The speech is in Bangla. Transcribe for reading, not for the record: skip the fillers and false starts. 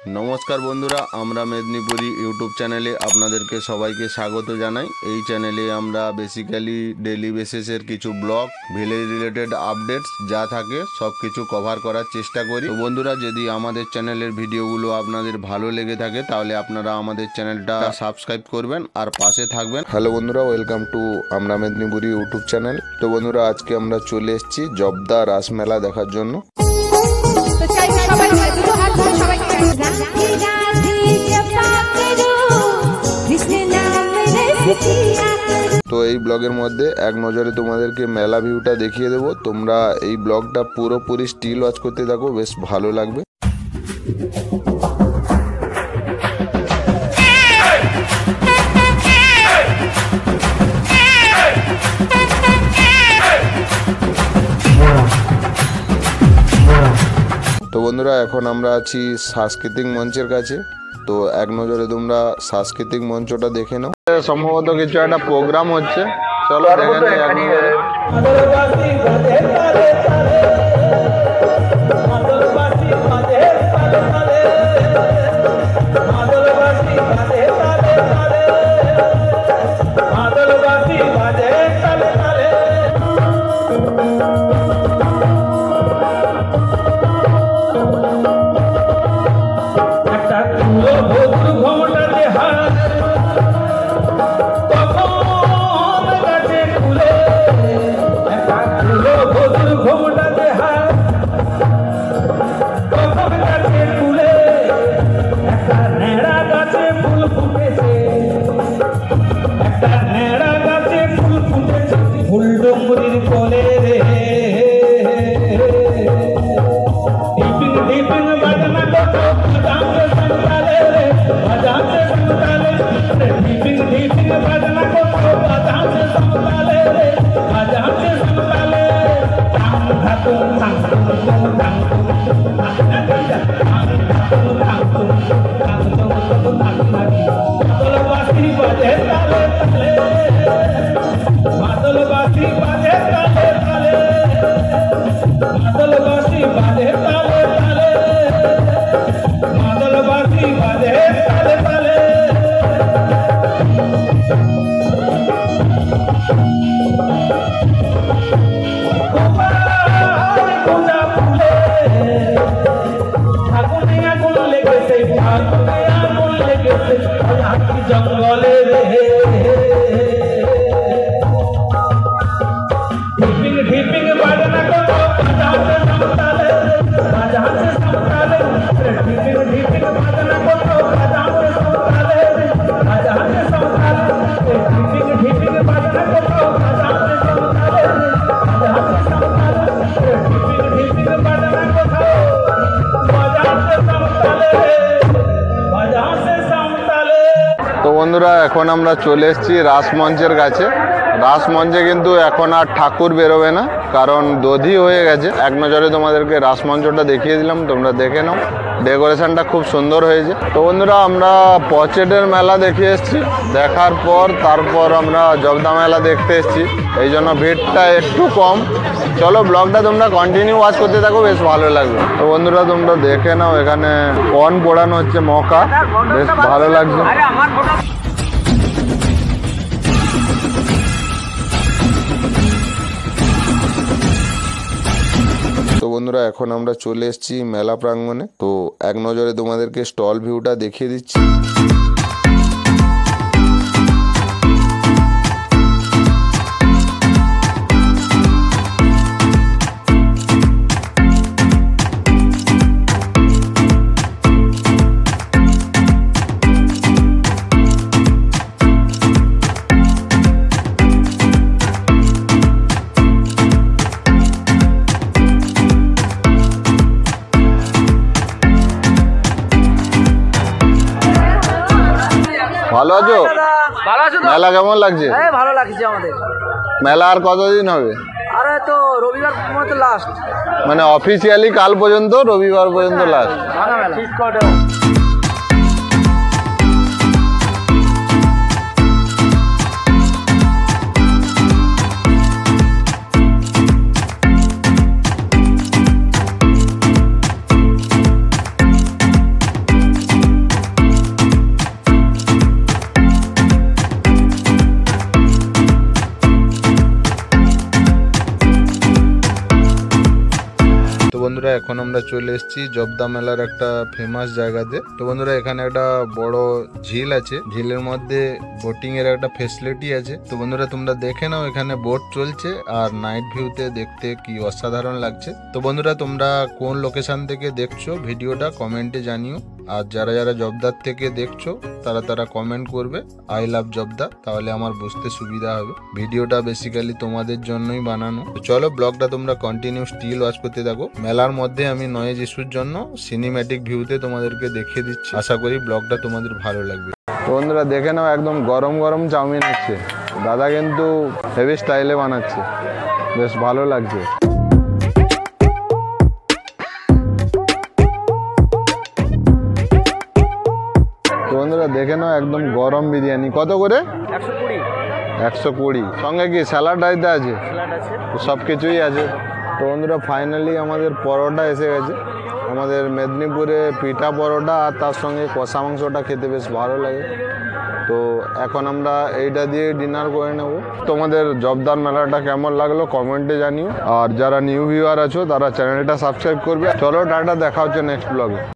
नमस्कार बंधुरा आमरा मेदिनीपुरी यूट्यूब चैनेले आपनादेरके सबाइके स्वागत जानाई। এই চ্যানেলে আমরা বেসিক্যালি ডেইলি বেসিসের কিছু ব্লগ ভিলেজ রিলেটেড আপডেটস যা থাকে সব কিছু কভার করার চেষ্টা করি। তো বন্ধুরা যদি আমাদের চ্যানেলের ভিডিওগুলো আপনাদের ভালো লেগে থাকে তাহলে আপনারা আমাদের চ্যানেলটা সাবস্ক্রাইব করবেন আর পাশে থাকবেন। হ্যালো বন্ধুরা, ওয়েলকাম টু আমরা মেদিনীপুরি ইউটিউব চ্যানেল। তো বন্ধুরা আজকে আমরা চলে এসেছি জবদা রাসমেলা দেখার জন্য। তো এই ব্লগের মধ্যে এক নজরে তোমাদেরকে মেলা ভিউটা দেখিয়ে দেবো। তোমরা এই ব্লগটা পুরোপুরি স্টিল ওয়াচ করতে থাকো, বেশ ভালো লাগবে। তো বন্ধুরা এখন আমরা আছি সাংস্কৃতিক মঞ্চের কাছে। তো এক নজরে তোমরা সাংস্কৃতিক মঞ্চটা দেখে নাও। সম্ভবত কিছু একটা প্রোগ্রাম হচ্ছে, চলো দেখে নিই এক নজরে। তো বন্ধুরা এখন আমরা চলে এসেছি রাসমঞ্চের কাছে। রাসমঞ্চে কিন্তু এখন আর ঠাকুর বেরোবে না, কারণ দধি হয়ে গেছে। এক নজরে তোমাদেরকে রাসমঞ্চটা দেখিয়ে দিলাম, তোমরা দেখে নাও। ডেকোরেশনটা খুব সুন্দর হয়েছে। তো বন্ধুরা আমরা পচেটের মেলা দেখে এসেছি, দেখার পর তারপর আমরা জবদা মেলা দেখতে এসেছি, এই জন্য ভিড়টা একটু কম। চলো ব্লগটা তোমরা কন্টিনিউ ওয়াচ করতে থাকো, বেশ ভালো লাগবে। তো বন্ধুরা তোমরা দেখে নাও, এখানে কর্ন পোড়ানো হচ্ছে, মকা, বেশ ভালো লাগছে। তো বন্ধুরা এখন আমরা চলে এসেছি মেলা প্রাঙ্গণে। তো এক নজরে তোমাদেরকে স্টল ভিউটা দেখিয়ে দিচ্ছি। ভালো আছো? ভালো আছো? মেলা কেমন লাগছে? হ্যাঁ ভালো লাগছে আমাদের। মেলা আর কতদিন হবে? আরে তো রবিবার মতো লাস্ট, মানে অফিসিয়ালি কাল পর্যন্ত, রবিবার পর্যন্ত লাস্ট। ভাঙা মেলা। বন্ধুরা এখন আমরা চলে এসেছি জবদা মেলার একটা ফেমাস জায়গাতে। তো বন্ধুরা এখানে একটা বড় ঝিল আছে, ঝিলের মধ্যে বোটিং এর একটা ফেসিলিটি আছে। তো বন্ধুরা তোমরা দেখে নাও, এখানে বোট চলছে আর নাইট ভিউতে দেখতে কি অসাধারণ লাগছে। তো বন্ধুরা তোমরা কোন লোকেশন থেকে দেখছো ভিডিওটা কমেন্টে জানিও, আর যারা যারা জবদার থেকে দেখছো তারা কমেন্ট করবে আই লাভ জবদা, তাহলে আমার বুঝতে সুবিধা হবে। ভিডিওটা বেসিক্যালি তোমাদের জন্যই বানানো। তো চলো ব্লগটা তোমরা কন্টিনিউ স্টিল ওয়াচ করতে থাকো। মেলার মধ্যে আমি নয়েজ ইস্যুর জন্য সিনেম্যাটিক ভিউতে তোমাদেরকে দেখিয়ে দিচ্ছি, আশা করি ব্লগটা তোমাদের ভালো লাগবে। তো বন্ধুরা দেখে নাও, একদম গরম গরম চাউমিন হচ্ছে, দাদা কিন্তু হেভি স্টাইলে বানাচ্ছে, বেশ ভালো লাগছে। বন্ধুরা দেখে নাও একদম গরম বিরিয়ানি, কত করে? 120 120। সঙ্গে কি স্যালাড আইতে আছে? স্যালাড আছে। তো সব কিছুই আছে। তো বন্ধুরা ফাইনালি আমাদের পরোটা এসে গেছে। আমাদের মেদিনীপুরে পিঠা পরোটা আর তার সঙ্গে কষা মাংসটা খেতে বেশ ভালো লাগে। তো এখন আমরা এইটা দিয়ে ডিনার করে নেব। তোমাদের জবদার মেলাটা কেমন লাগলো কমেন্টে জানিও, আর যারা নিউ ভিউয়ার আছো তারা চ্যানেলটা সাবস্ক্রাইব করবে। চলো টাটা, দেখা হচ্ছে নেক্সট ব্লগে।